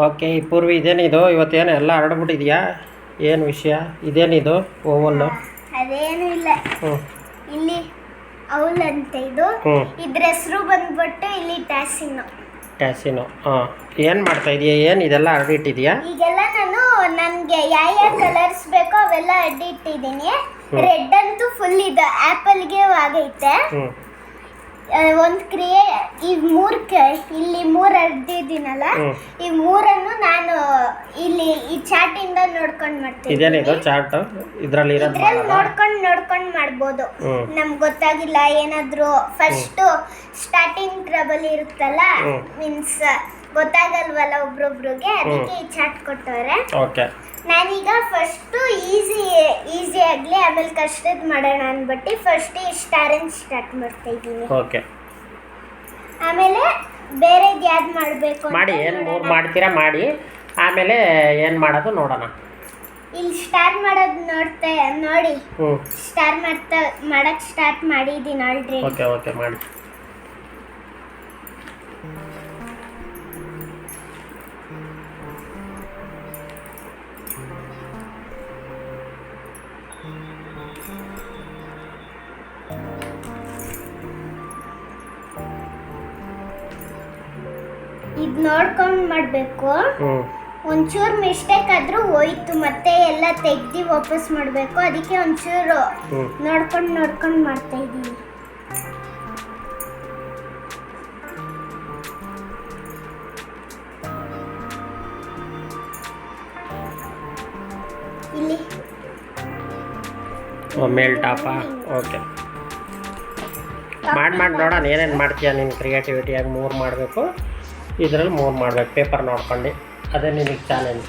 Okay ಈ ಪೂರ್ವಿ ಇದೇನಿದು ಇವತ್ತೇನು ಎಲ್ಲ ಹರಡ್ಬಿಟ್ಟಿದ್ಯಾ? ಏನು ವಿಷಯ? ಇದೇನಿದು ಓವಲ್ಲು? ಅದೇನು ಇಲ್ಲ. ಹ್ಞೂ ಇಲ್ಲಿ ಅವಲ್ ಅಂತ ಇದು. ಇದ್ರ ಹೆಸರು ಬಂದ್ಬಿಟ್ಟು ಇಲ್ಲಿ ಟ್ಯಾಸಿನೋ. ಹಾಂ, ಏನು ಮಾಡ್ತಾ ಇದೀಯಾ? ಏನು ಇದೆಲ್ಲ ಹರಡಿಟ್ಟಿದ್ಯಾ? ಈಗೆಲ್ಲ ನನಗೆ ಯಾವ ಕಲರ್ಸ್ ಬೇಕೋ ಅವೆಲ್ಲ ಹರಡಿಟ್ಟಿದ್ದೀನಿ. ರೆಡ್ ಅಂತೂ ಫುಲ್ ಇದೆ, ಆ್ಯಪಲ್ಗೆ ಆಗೈತೆ. ಒಂದು ಇಲ್ಲಿ ಮೂರು ಹರಡಿದ್ದೀನಲ್ಲ, ಈ ಮೂರನ್ನು ನಾನು ಇಲ್ಲಿ ಈ ಚಾಟಿಂದ ನೋಡ್ಕೊಂಡು ಮಾಡ್ತೀನಿ. ಇದೇನಿದು ಚಾಟ್? ಇದರಲ್ಲಿ ನೋಡ್ಕೊಂಡು ಮಾಡ್ಬೋದು. ನಮ್ಗೆ ಗೊತ್ತಾಗಿಲ್ಲ ಏನಾದರೂ ಫಸ್ಟ್ ಸ್ಟಾರ್ಟಿಂಗ್ ಟ್ರಬಲ್ ಇರುತ್ತಲ್ಲ, ಮೀನ್ಸ್ ಗೊತ್ತಾಗಲ್ವಲ್ಲ ಒಬ್ರೊಬ್ರಿಗೆ, ಅದಕ್ಕೆ ಈ ಚಾಟ್ ಕೊಟ್ಟವ್ರೆ. ಓಕೆ, ನಾನೀಗ ಫಸ್ಟು ಈಸಿ ಆಗಲಿ ಆಮೇಲೆ ಕಷ್ಟದ ಮಾಡೋಣ ಅಂದ್ಬಿಟ್ಟು ಫಸ್ಟ್ ಇಷ್ಟು ಆರೆಂಜ್ ಸ್ಟಾರ್ಟ್ ಮಾಡ್ತಾ ಇದ್ದೀನಿ. ಓಕೆ, ಆಮೇಲೆ ಬೇರೆದು ಯಾವ್ದು ಮಾಡಬೇಕು ಮಾಡಿ. ಏನು ಮೂರು ಮಾಡ್ತೀರಾ ಮಾಡಿ, ಆಮೇಲೆ ಏನು ಮಾಡೋದು ನೋಡೋಣ. ಇಲ್ಲಿ ಸ್ಟಾರ್ಟ್ ಮಾಡೋದು ನೋಡಿ. ಮಾಡಕ್ಕೆ ಸ್ಟಾರ್ಟ್ ಮಾಡಿದ್ದೀನಿ ಆಲ್ರೆಡಿ. ಓಕೆ ಓಕೆ, ಮಾಡಿ. ಇದು ನೋಡ್ಕೊಂಡು ಮಾಡಬೇಕು. ಒಂಚೂರು ಮಿಸ್ಟೇಕ್ ಆದ್ರೂ ಹೋಯ್ತು, ಮತ್ತೆ ಎಲ್ಲ ತೆಗ್ದು ವಾಪಸ್ ಮಾಡಬೇಕು. ಅದಕ್ಕೆ ಒಂಚೂರು ನೋಡ್ಕೊಂಡು ಮಾಡ್ತಾ ಇದ್ದೀನಿ. ಇಲ್ಲಿ ಮೇಲ್ ಟಾಪಾ? ಓಕೆ, ಮಾಡಿ ನೋಡೋಣ ಏನೇನು ಮಾಡ್ತೀಯ ನೀನು. ಕ್ರಿಯೇಟಿವಿಟಿಯಾಗಿ ಮೂರು ಮಾಡಬೇಕು, ಇದರಲ್ಲಿ ಮೂರು ಮಾಡಬೇಕು. ಪೇಪರ್ ನೋಡ್ಕೊಂಡು, ಅದೇ ನಿನಗೆ ಚಾಲೆಂಜ್.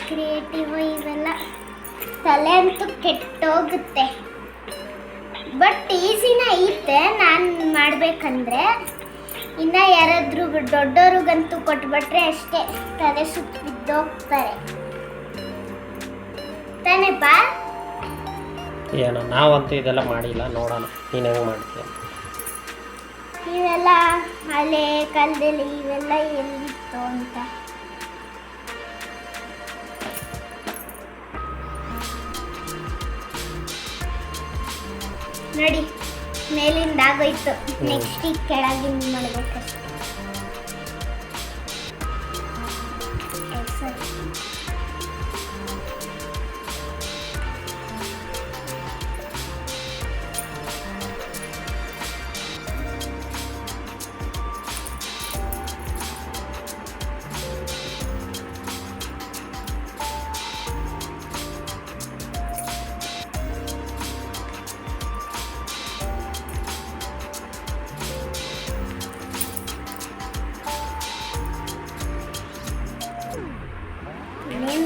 ಕ್ರಿಯೇಟಿವ್ ಇವೆಲ್ಲ ತಲೆ ಅಂತೂ ಕೆಟ್ಟೋಗುತ್ತೆ. ಬಟ್ ಈಸಿನ ಐತೆ ನಾನು ಮಾಡಬೇಕಂದ್ರೆ. ಇನ್ನು ಯಾರಾದರೂ ದೊಡ್ಡವ್ರಿಗಂತೂ ಕೊಟ್ಬಿಟ್ರೆ ಅಷ್ಟೇ ತಲೆ ಸುತ್ತ ಬಿದ್ದೋಗ್ತಾರೆ ತಾನೇಪ್ಪ. ಏನೋ ನಾವಂತೂ ಇದೆಲ್ಲ ಮಾಡಿಲ್ಲ, ನೋಡೋಣ ನೀನು ಹೆಂಗೆ ಮಾಡ್ತೀಯ. ಇವೆಲ್ಲ ಹಳೆ ಕಾಲದಲ್ಲಿ ಇವೆಲ್ಲ ಎಲ್ಲಿತ್ತು ಅಂತ. ನೋಡಿ, ಮೇಲಿಂದ ಆಗೋಯ್ತು. ನೆಕ್ಸ್ಟ್ ಈಗ ಕೆಳಗಿಂದ ಮಾಡಬೇಕಷ್ಟೆ.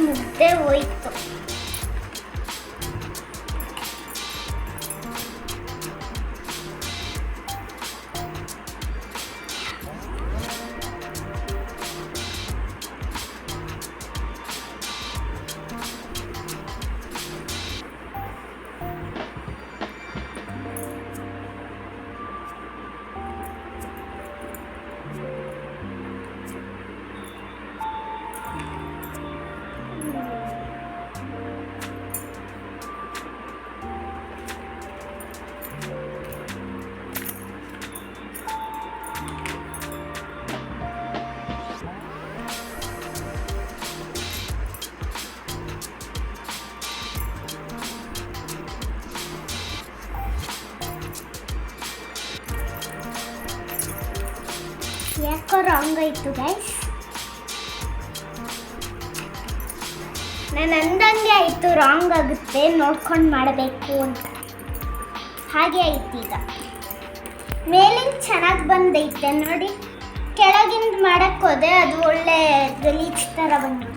ಮುದ್ದೆ ಹೋಯ್ತು. ಯಾಕೋ ರಾಂಗ್ ಆಯಿತು ಗೈಸ್. ನಾನು ಅಂದಂಗೆ ಆಯಿತು, ರಾಂಗ್ ಆಗುತ್ತೆ ನೋಡ್ಕೊಂಡು ಮಾಡಬೇಕು ಅಂತ. ಹಾಗೆ ಆಯ್ತು. ಈಗ ಮೇಲಿಂದ ಚೆನ್ನಾಗಿ ಬಂದೈತೆ ನೋಡಿ, ಕೆಳಗಿಂದ ಮಾಡಕ್ಕೆ ಹೋದೆ ಅದು ಒಳ್ಳೆ ಗಲೀಜ್ ಥರ ಬಂತು.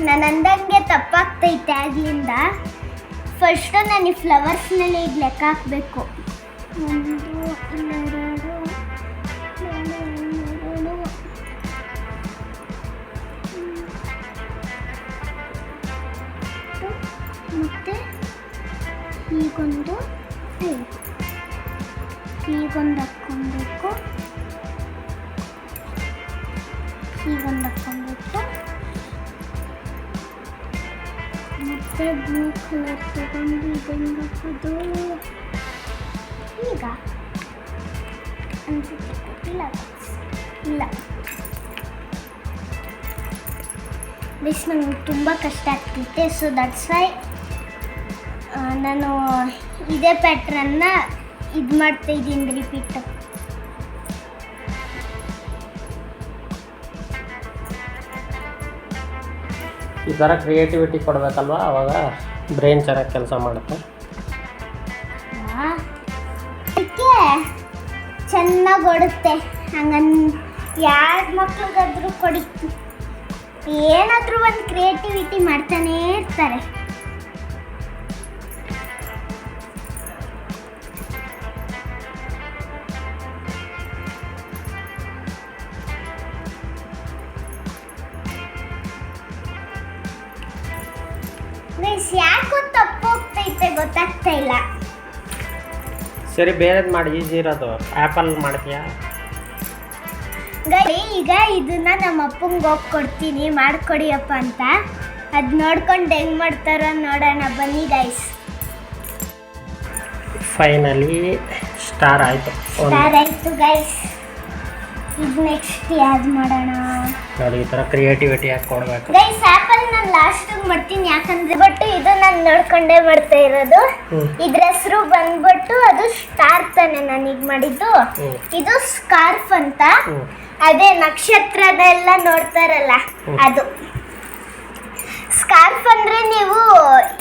ನಾನು ಅಂದಂಗೆ ತಪ್ಪಾಗ್ತೈತೆ ಆಗ್ಲಿಂದ. ಫಸ್ಟು ನಾನು ಈ ಫ್ಲವರ್ಸ್ನೆಲ್ಲ ಈಗ ಲೆಕ್ಕ ಹಾಕಬೇಕು. 1 2 ಮತ್ತು ಹೀಗೊಂದು ಹಾಕ್ಕೊಬೇಕು, ಹೀಗೊಂದು ಹಾಕ್ಕೊಬೇಕು. ಮತ್ತೆ ಬ್ಲೂ ಕಲರ್ ತಗೊಂಡು ಇದನ್ನು ಹಾಕೋದು. ಈಗ ಅನ್ಸುತ್ತೆ ಇಲ್ಲ ದಿಸ್ ನಂಗೆ ತುಂಬ ಕಷ್ಟ ಆಗ್ತೈತೆ. ಸೊ ದಟ್ಸ್ ವೈ ನಾನು ಇದೇ ಪ್ಯಾಟ್ರನ್ನ ಇದು ಮಾಡ್ತಾಯಿದ್ದೀನಿ ರಿಪೀಟ್. ಈ ಥರ ಕ್ರಿಯೇಟಿವಿಟಿ ಕೊಡಬೇಕಲ್ವ, ಆವಾಗ ಬ್ರೈನ್ ಚೆನ್ನಾಗಿ ಕೆಲಸ ಮಾಡುತ್ತೆ. ಅದಕ್ಕೆ ಚೆನ್ನಾಗಿ ಓಡುತ್ತೆ. ಹಂಗನ್ ಯಾರ ಮಕ್ಳಿಗಾದ್ರೂ ಕೊಡಿ, ಏನಾದರೂ ಒಂದು ಕ್ರಿಯೇಟಿವಿಟಿ ಮಾಡ್ತಾನೇ ಇರ್ತಾರೆ. ಯಾಕೋ ತಪ್ಪು ಹೋಗ್ತೈತೆ ಗೊತ್ತಾಗ್ತಾ ಇಲ್ಲ. ಸರಿ ಬೇರೆದು ಮಾಡಿ, ಈಸಿ ಇರೋದು. ಆ್ಯಪಲ್ ಮಾಡ್ತೀಯಾ? ಈಗ ಇದನ್ನ ನಮ್ಮ ಅಪ್ಪಂಗೆ ಹೋಗಿ ಕೊಡ್ತೀನಿ, ಮಾಡಿಕೊಡಿಯಪ್ಪ ಅಂತ. ಅದು ನೋಡ್ಕೊಂಡು ಹೆಂಗೆ ಮಾಡ್ತಾರೋ ನೋಡೋಣ ಬನ್ನಿ ಗೈಸ್. ಫೈನಲಿ ಸ್ಟಾರ್ ಆಯಿತು ಗೈಸ್. ಇದು ನೆಕ್ಸ್ಟ್ ಯಾವ್ದು ಮಾಡೋಣ ನೋಡಿ. ಈ ಥರ ಕ್ರಿಯೇಟಿವಿಟಿ ಯಾಕೆ ಕೊಡಬೇಕು ಗೈಸ್. ಆ್ಯಪಲ್ ನಾನು ಲಾಸ್ಟಿಗೆ ಮಾಡ್ತೀನಿ, ಯಾಕಂದ್ರೆ ಬಟ್ ಇದು ನಾನು ನೋಡ್ಕೊಂಡೇ ಮಾಡ್ತಾ ಇರೋದು. ಇದ್ರ ಹೆಸರು ಬಂದ್ಬಿಟ್ಟು ಅದು ಸ್ಟಾರ್ ತಾನೆ ನಾನು ಈಗ ಮಾಡಿದ್ದು. ಇದು ಸ್ಕಾರ್ಫ್ ಅಂತ, ಅದೇ ನಕ್ಷತ್ರದೆಲ್ಲ ನೋಡ್ತಾರಲ್ಲ ಅದು ಸ್ಕಾರ್ಫ್. ಅಂದರೆ ನೀವು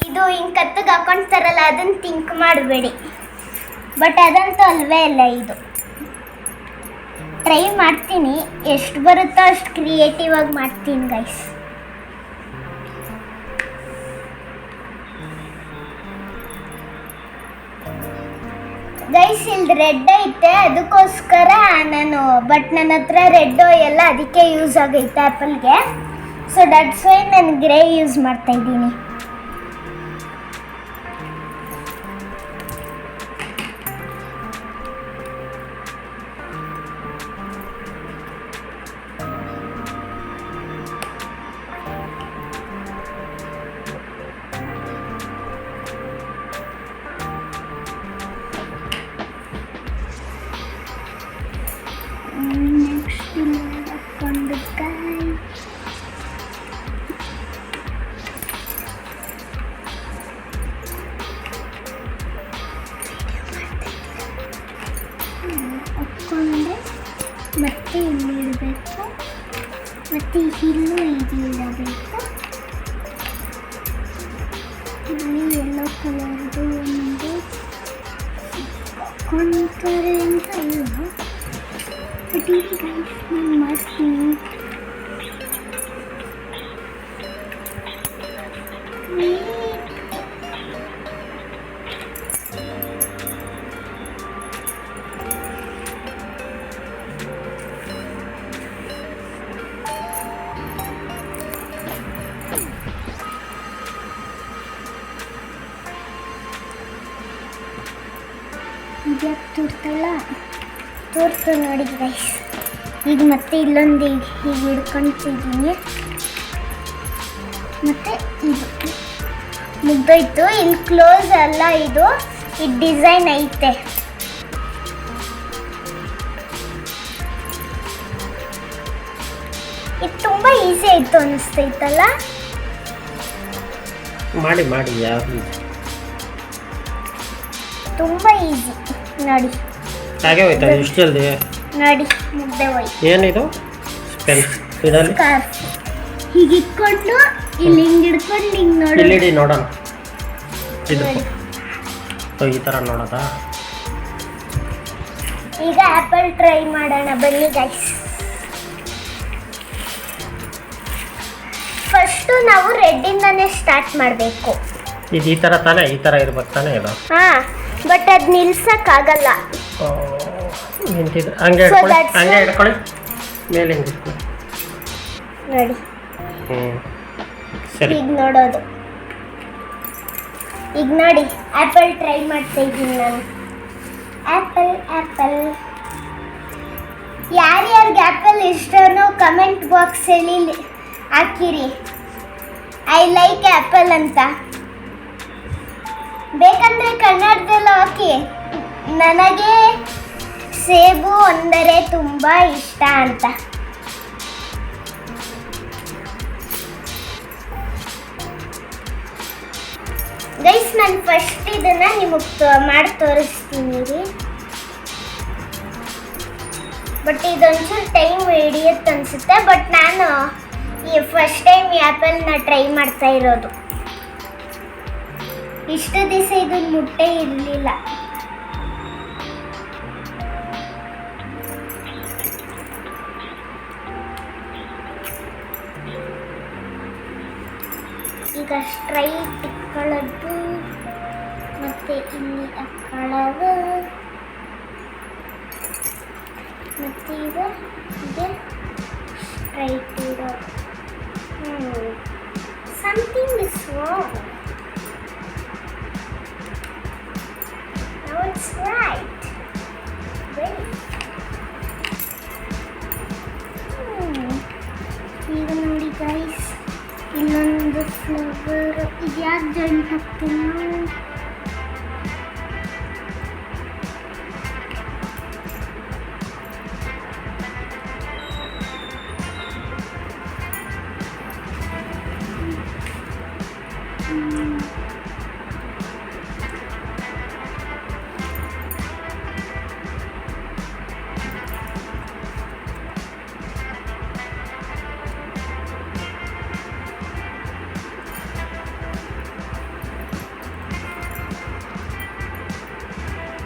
ಇದು ಹಿಂಗೆ ಕತ್ತಿಗೆ ಹಾಕೊಳ್ತಾರಲ್ಲ ಅದನ್ನು ಥಿಂಕ್ ಮಾಡಬೇಡಿ, ಬಟ್ ಅದಂತೂ ಅಲ್ವೇ ಇಲ್ಲ. ಇದು ಟ್ರೈ ಮಾಡ್ತೀನಿ, ಎಷ್ಟು ಬರುತ್ತೋ ಅಷ್ಟು ಕ್ರಿಯೇಟಿವ್ ಆಗಿ ಮಾಡ್ತೀನಿ ಗೈಸ್. ಗೈಸ್ ಇಲ್ಲಿ ರೆಡ್ ಐತೆ, ಅದಕ್ಕೋಸ್ಕರ ನಾನು ಬಟ್ ನನ್ನ ಹತ್ರ ರೆಡ್ ಎಲ್ಲ ಅದಕ್ಕೆ ಯೂಸ್ ಆಗೈತೆ ಆ್ಯಪಲ್ಗೆ. ಸೊ ದಟ್ಸ್ ವೈ ನಾನು ಗ್ರೇ ಯೂಸ್ ಮಾಡ್ತಾ ಇದ್ದೀನಿ. ನೆಕ್ಸ್ಟ್ ಹಾಕ್ಕೊಂಡು ಹಾಕ್ಕೊಂಡೆ ಮತ್ತೆ ಇಲ್ಲಿ ಇಡಬೇಕು, ಮತ್ತು ಇಲ್ಲೂ ಇದು ಇಡಬೇಕು. ಯೆಲ್ಲೋ ಕಲರ್ದು ಒಂದು ಹಾಕ್ಕೊಂತಾರೆ ಅಂತ ಇಲ್ಲ, ಬಟ್ ಈಗ ನಾನು ಮಾಡ್ತೀನಿ. ಇದ್ಯಾಕೆ ತೋರ್ತು ನೋಡಿ ಗೈಸ್. ಈಗ ಮತ್ತೆ ಇಲ್ಲೊಂದು ಹೀಗೆ ಹಿಡ್ಕೊತಿದ್ದೀನಿ, ಮತ್ತು ಇದು ಮುಗ್ದೋಯ್ತು. ಇಲ್ಲಿ ಕ್ಲೋಸ್ ಅಲ್ಲ, ಇದು ಡಿಸೈನ್ ಐತೆ. ಇದು ತುಂಬ ಈಸಿ ಆಯಿತು ಅನಿಸ್ತೈತಲ್ಲ. ಮಾಡಿ ಯಾವುದು ತುಂಬ ಈಸಿ ನೋಡಿ. ಹಾಗೆ ಹೋಯ್ತಾ ಇಷ್ಟು ಜಲ್ದಿ? ನೋಡಿ ಮುಗ್ದೆ ಹೋಯ್ತು. ಏನಿದು ಇದರಲ್ಲಿ ಸ್ಕಾರ್ಫ್ ಹೀಗೆ ಇಟ್ಕೊಂಡು ಇಲ್ಲಿ ಹಿಂಗೆ ಹಿಡ್ಕೊಂಡು ಹಿಂಗೆ ನೋಡಿ. ಇಲ್ಲಿ ನೋಡೋಣ. ಇದು ಈ ಥರ ನೋಡೋದಾ? ಈಗ ಆ್ಯಪಲ್ ಟ್ರೈ ಮಾಡೋಣ ಬನ್ನಿ ಗೈಸ್. ಫಸ್ಟು ನಾವು ರೆಡ್ಡಿಂದನೇ ಸ್ಟಾರ್ಟ್ ಮಾಡಬೇಕು. ಇದು ಈ ಥರ ತಾನೇ, ಈ ಥರ ಇರ್ಬೇಕು ತಾನೇ ಇದು. ಹಾಂ, ಬಟ್ ಅದು ನಿಲ್ಸಕ್ಕಾಗಲ್ಲ. ನಿಂತಿದ್ರೆ ಹಂಗೆ So ಹಿಡ್ಕೊಳ್ಳಿ, that's ಹಂಗೆ why- ಹಿಡ್ಕೊಳ್ಳಿ, ಮೇಲೆ ಹಿಂಗೆ ಇಟ್ಕೊಳ್ಳಿ. ನೋಡಿ ಸರಿ. ಈಗ ನೋಡೋದು. ಈಗ ನೋಡಿ ಆ್ಯಪಲ್ ಟ್ರೈ ಮಾಡ್ತಾ ಇದ್ದೀನಿ ನಾನು. ಆ್ಯಪಲ್ ಯಾರ್ಯಾರಿಗೆ ಆ್ಯಪಲ್ ಇಷ್ಟನೋ ಕಮೆಂಟ್ ಬಾಕ್ಸಲ್ಲಿ ಹಾಕಿರಿ ಐ ಲೈಕ್ ಆ್ಯಪಲ್ ಅಂತ. ಬೇಕಂದರೆ ಕನ್ನಡದಲ್ಲೂ ಹಾಕಿ ನನಗೆ ಸೇಬು ಅಂದರೆ ತುಂಬ ಇಷ್ಟ ಅಂತ. ಗೈಸ್ ನಾನು ಫಸ್ಟ್ ಇದನ್ನು ನಿಮಗೆ ಮಾಡಿ ತೋರಿಸ್ತೀನಿ ರೀ. ಬಟ್ ಇದೊಂಚೂರು ಟೈಮ್ ಹಿಡಿಯುತ್ತೆ ಅನಿಸುತ್ತೆ. ಬಟ್ ನಾನು ಈ ಫಸ್ಟ್ ಟೈಮ್ ಈ ಆ್ಯಪಲ್ನ ಟ್ರೈ ಮಾಡ್ತಾ ಇರೋದು. ಇಷ್ಟು ದಿವಸ ಇದನ್ನ ಮುಟ್ಟೆ ಇರಲಿಲ್ಲ. ಈಗ ಸ್ಟ್ರೈಟ್ ಇಟ್ಕೊಳ್ಳೋದು ಮತ್ತು ಇಲ್ಲಿ ಹಾಕೊಳ್ಳೋದು ಮತ್ತು ಈಗ ಇದೆ ಸ್ಟ್ರೈಟ್ ಇರೋದು. Something is wrong. Now it's right. Ready. ಈಗ ನೋಡಿ ಗೈಸ್, ಇನ್ನೊಂದು ಫ್ಲವರ್ ಇದ್ಯಾಕೆ ಜಾಯಿಂಟ್ ಹಾಕ್ತೀನಿ ನಾವು.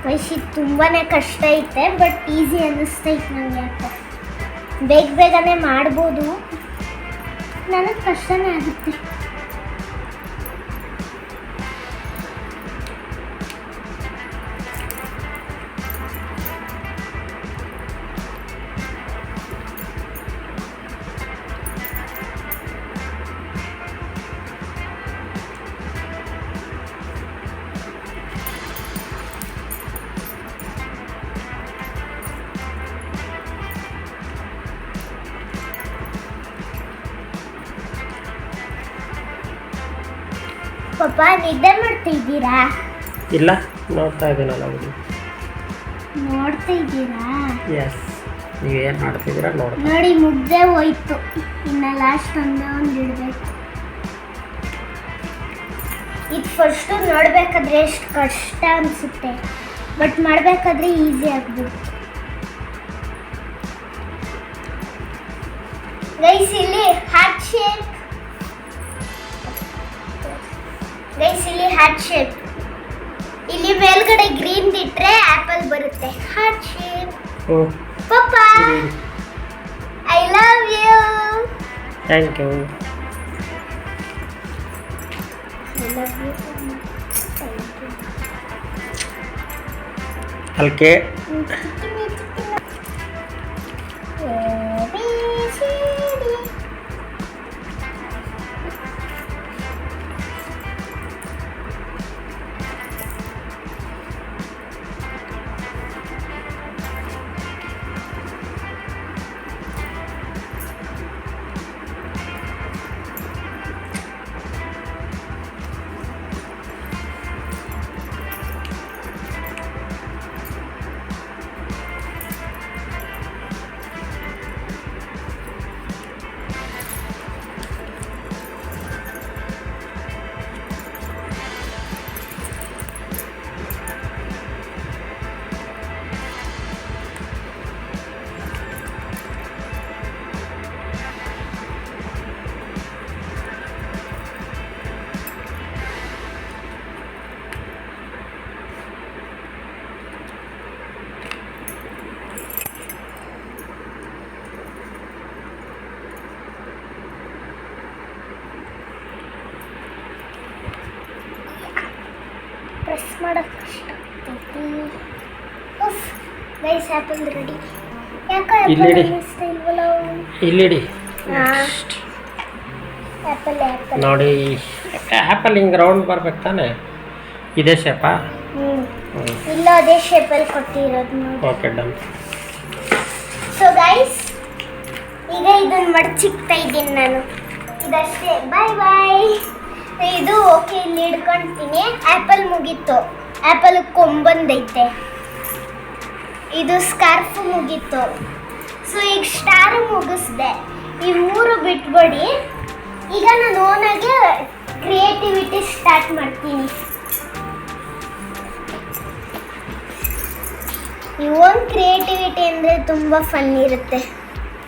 ಗೈಸ್ ಇದು ತುಂಬಾ ಕಷ್ಟ ಐತೆ, ಬಟ್ ಈಸಿ ಅನ್ನಿಸ್ತೈತೆ ನನಗೆ. ಯಾಕೆ ಬೇಗನೆ ಮಾಡ್ಬೋದು, ನನಗೆ ಕಷ್ಟನೇ ಆಗುತ್ತೆ. ಪಾಪ ನಿದ್ದೆ ಮಾಡ್ತಾ ಇದ್ದೀರಾ? ಇಲ್ಲ, ನೋಡ್ತಾ ಇದ್ದೀನಲ್ಲ ಹುಡುಗಿ. ನೋಡ್ತಾ ಇದ್ದೀರಾ? ಎಸ್, ನೀವೇನು ಮಾಡ್ತಿದ್ದೀರಾ ನೋಡಿ. ನೋಡಿ ಮುಗ್ದೆ ಹೋಯ್ತು, ಇನ್ನು ಲಾಸ್ಟ್ ಒಂದು ಇಡಬೇಕು. ಇದು ಫಸ್ಟು ನೋಡಬೇಕಾದ್ರೆ ಎಷ್ಟು ಕಷ್ಟ ಅನಿಸುತ್ತೆ, ಬಟ್ ಮಾಡಬೇಕಾದ್ರೆ ಈಸಿ ಆಗ್ಬಿಡುತ್ತೆ. ಗೈಸ್ ಇಲ್ಲಿ ಹಾರ್ಟ್ ಶೇಪ್, ಗೈಸ್ ಇಲ್ಲಿ ಹಾರ್ಟ್ ಶೇಪ್, ಇಲ್ಲಿ ಮೇಲ್ಗಡೆ ಗ್ರೀನ್ ಇಟ್ರೆ ಆಪಲ್ ಬರುತ್ತೆ. Heart shape. ಪಾಪಾ I love you. Thank you. I love you. ಅಲ್ಕೆ ಆಪಲ್ ರೆಡಿ. ಯಾಕೆ ಇಲ್ಲಿಡಿ. ಇಲ್ವಲ್ಲ? ಇಲ್ಲಿಡಿ ಆಪಲ್ ಆಪಲ್ ನೋಡಿ. ಆ್ಯಪಲ್ ಹಿಂಗೆ ರೌಂಡ್ ಬರ್ಬೇಕು ತಾನೆ? ಇದೇ ಶೇಪಾ? ಇಲ್ಲ, ಅದೇ ಶೇಪಲ್ಲಿ ಕೊಟ್ಟಿರೋದು ನೋಡಿ. Okay, done. ಸೊ ಗೈಸ್, ಈಗ ಇದನ್ನ ಮಡಚಿಕ್ತಾ ಇದ್ದೀನಿ ನಾನು. ಇದಷ್ಟೇ, ಬಾಯ್ ಬಾಯ್. ಇದು ಓಕೆ, ಇಲ್ಲಿ ಹಿಡ್ಕೊಳ್ತೀನಿ. ಆ್ಯಪಲ್ ಮುಗೀತು, ಆ್ಯಪಲ್ ಕೊಂಬಂದೈತೆ. ಇದು ಸ್ಕಾರ್ಫ್ ಮುಗೀತು. ಸೊ ಈಗ ಸ್ಟಾರ್ ಮುಗಿಸ್ದೆ. ಈ 3 ಬಿಟ್ಬಿಡಿ. ಈಗ ನಾನು ಓನಾಗಿ ಕ್ರಿಯೇಟಿವಿಟಿ ಸ್ಟಾರ್ಟ್ ಮಾಡ್ತೀನಿ. ಈ ಓನ್ ಕ್ರಿಯೇಟಿವಿಟಿ ಅಂದರೆ ತುಂಬ ಫನ್ ಇರುತ್ತೆ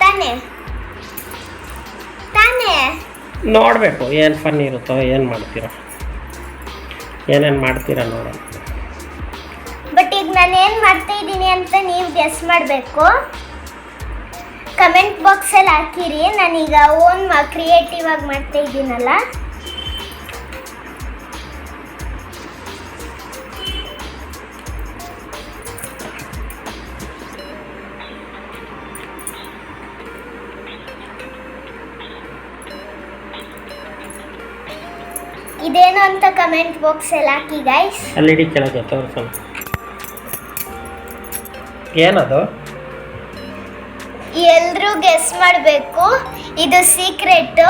ತಾನೇ? ನೋಡಬೇಕು ಏನು ಫನ್ ಇರುತ್ತೋ, ಏನು ಮಾಡ್ತೀರೋ, ಏನೇನು ಮಾಡ್ತೀರಾ ನೋಡೋಣ. ಬಟ್ ಈಗ ನಾನು ಏನು ಮಾಡ್ತಾ ಇದ್ದೀನಿ ಅಂತ ನೀವು ಗೆಸ್ ಮಾಡಬೇಕು. ಕಮೆಂಟ್ ಬಾಕ್ಸಲ್ಲಿ ಹಾಕಿರಿ. ನಾನೀಗ ಓನ್ ಕ್ರಿಯೇಟಿವ್ ಆಗಿ ಮಾಡ್ತಾ ಇದ್ದೀನಲ್ಲ. ಇದೇನು ಅಂತ ಕಮೆಂಟ್ ಬಾಕ್ಸಲ್ಲಿ ಹಾಕಿ ಗೈಸ್. ಅಲ್ಲಿಡಿ ಕೆಳಗೆ ತೋರಿಸೋಣ. ಏನದು? ಎಲ್ಲರೂ ಗೆಸ್ ಮಾಡಬೇಕು. ಇದು ಸೀಕ್ರೆಟು,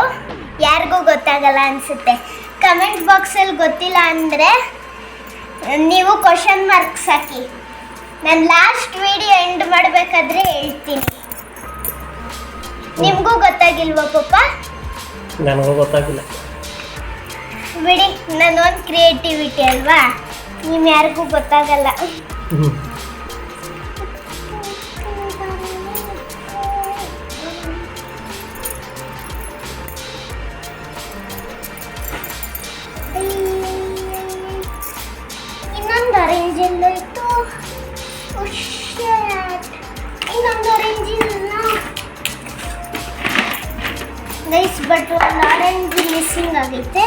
ಯಾರಿಗೂ ಗೊತ್ತಾಗಲ್ಲ ಅನಿಸುತ್ತೆ. ಕಮೆಂಟ್ ಬಾಕ್ಸಲ್ಲಿ ಗೊತ್ತಿಲ್ಲ ಅಂದರೆ ನೀವು ಕ್ವಶನ್ ಮಾರ್ಕ್ಸ್ ಹಾಕಿ. ನಾನು ಲಾಸ್ಟ್ ವಿಡಿಯೋ ಎಂಡ್ ಮಾಡಬೇಕಾದ್ರೆ ಹೇಳ್ತೀನಿ. ನಿಮಗೂ ಗೊತ್ತಾಗಿಲ್ವಾ ಪಾಪ? ನನಗೂ ಗೊತ್ತಾಗಿಲ್ಲ ಬಿಡಿ, ನನ್ನೊಂದು ಕ್ರಿಯೇಟಿವಿಟಿ ಅಲ್ವಾ, ನೀವು ಯಾರಿಗೂ ಗೊತ್ತಾಗಲ್ಲ. ಇನ್ನೊಂದು ಆರೆಂಜ್ ಎಲ್ಲ ಇತ್ತು. ಇನ್ನೊಂದು ಆರೆಂಜ್ ಇಲ್ಲ ಗೈಸ್, ಬಟ್ ಒಂದು ಆರೆಂಜ್ ಮಿಸ್ಸಿಂಗ್ ಆಗೈತೆ.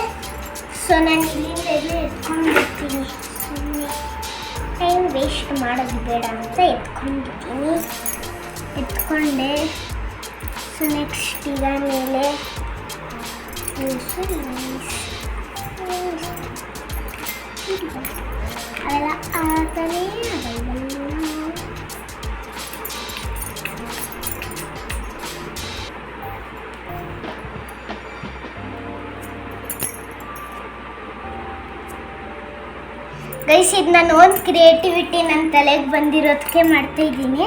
ಸೊ ನಾನು ಇಲ್ಲಿಂದ ಎಲ್ಲ ಎತ್ಕೊಂಡು ಬರ್ತೀನಿ. ಸುಮ್ಮನೆ ಟೈಮ್ ವೇಸ್ಟ್ ಮಾಡೋದು ಬೇಡ ಅಂತ ಎತ್ಕೊಂಡ್ಬಿಡ್ತೀನಿ. ಎತ್ಕೊಂಡೆ. ಸೊ ನೆಕ್ಸ್ಟ್ ಈಗ ಮೇಲೆ ಅವೆಲ್ಲ ಆತನೇ ಆಗಲ್ಲ. ಗೈಸ್, ಇದು ನಾನು ಒಂದು ಕ್ರಿಯೇಟಿವಿಟಿ ನನ್ನ ತಲೆಗೆ ಬಂದಿರೋದಕ್ಕೆ ಮಾಡ್ತಾ ಇದ್ದೀನಿ.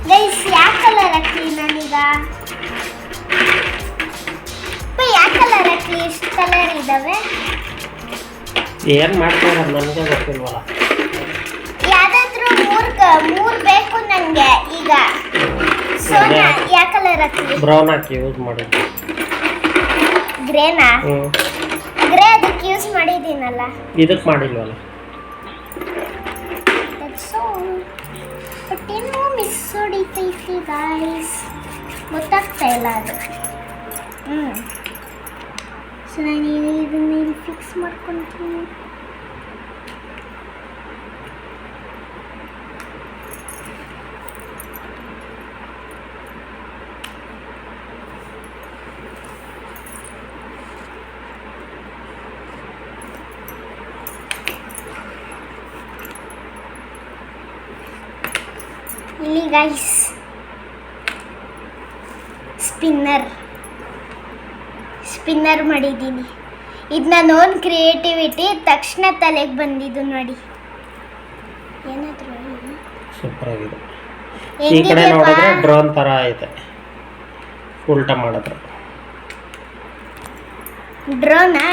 ಗೈಸ್, ಯಾವ ಕಲರ್ ಹಾಕ್ತೀನಿ ನಾನೀಗ? ಯಾವ ಕಲರ್ ಹಾಕಿ? ಎಷ್ಟು ಕಲರ್ ಇದ್ದಾವೆ? ಏನು ಮಾಡ್ತೀರ ನನಗೆ ಗೊತ್ತಿಲ್ವಲ್ಲ. ಯಾವ್ದಾದ್ರು ಮೂರು ಬೇಕು ನನಗೆ ಈಗ. ಸೊ ಯಾವ ಕಲರ್ ಹಾಕಿ? ಬ್ರೌನ್ ಹಾಕಿ ಯೂಸ್ ಮಾಡಿದ್ದೆ. ಗ್ರೇನಾ? ಗ್ರೇ ಅದಕ್ಕೆ ಯೂಸ್ ಮಾಡಿದ್ದೀನಲ್ಲ. ಇದಕ್ಕೆ ಮಾಡಿಲ್ವಲ್ಲ. ಬಟ್ ಏನೋ ಮಿಸ್ ಹೊಡಿತೈತಿ ಗೈಸ್, ಗೊತ್ತಾಗ್ತಾ ಇಲ್ಲ ಅದು. ಸೊ ನಾನು ಇದನ್ನ ಇಲ್ಲಿ ಫಿಕ್ಸ್ ಮಾಡ್ಕೊತೀನಿ. ಇಲ್ಲಿ ಗೈಸ್ ಸ್ಪಿನ್ನರ್ ಮಾಡಿದ್ದೀನಿ. ಇದು ನನ್ನ ಓನ್ ಕ್ರಿಯೇಟಿವಿಟಿ, ತಕ್ಷಣ ತಲೆಗೆ ಬಂದಿದ್ದು ನೋಡಿ. ಏನಾದರೂ ಸೂಪರ್ ಆಗಿದೆ. ಈ ಕಡೆ ನೋಡಿದ್ರೆ ಡ್ರೋನ್ ಥರ ಐತೆ, ಉಲ್ಟಾ ಮಾಡಿದ್ರೆ ಡ್ರೋನಾ?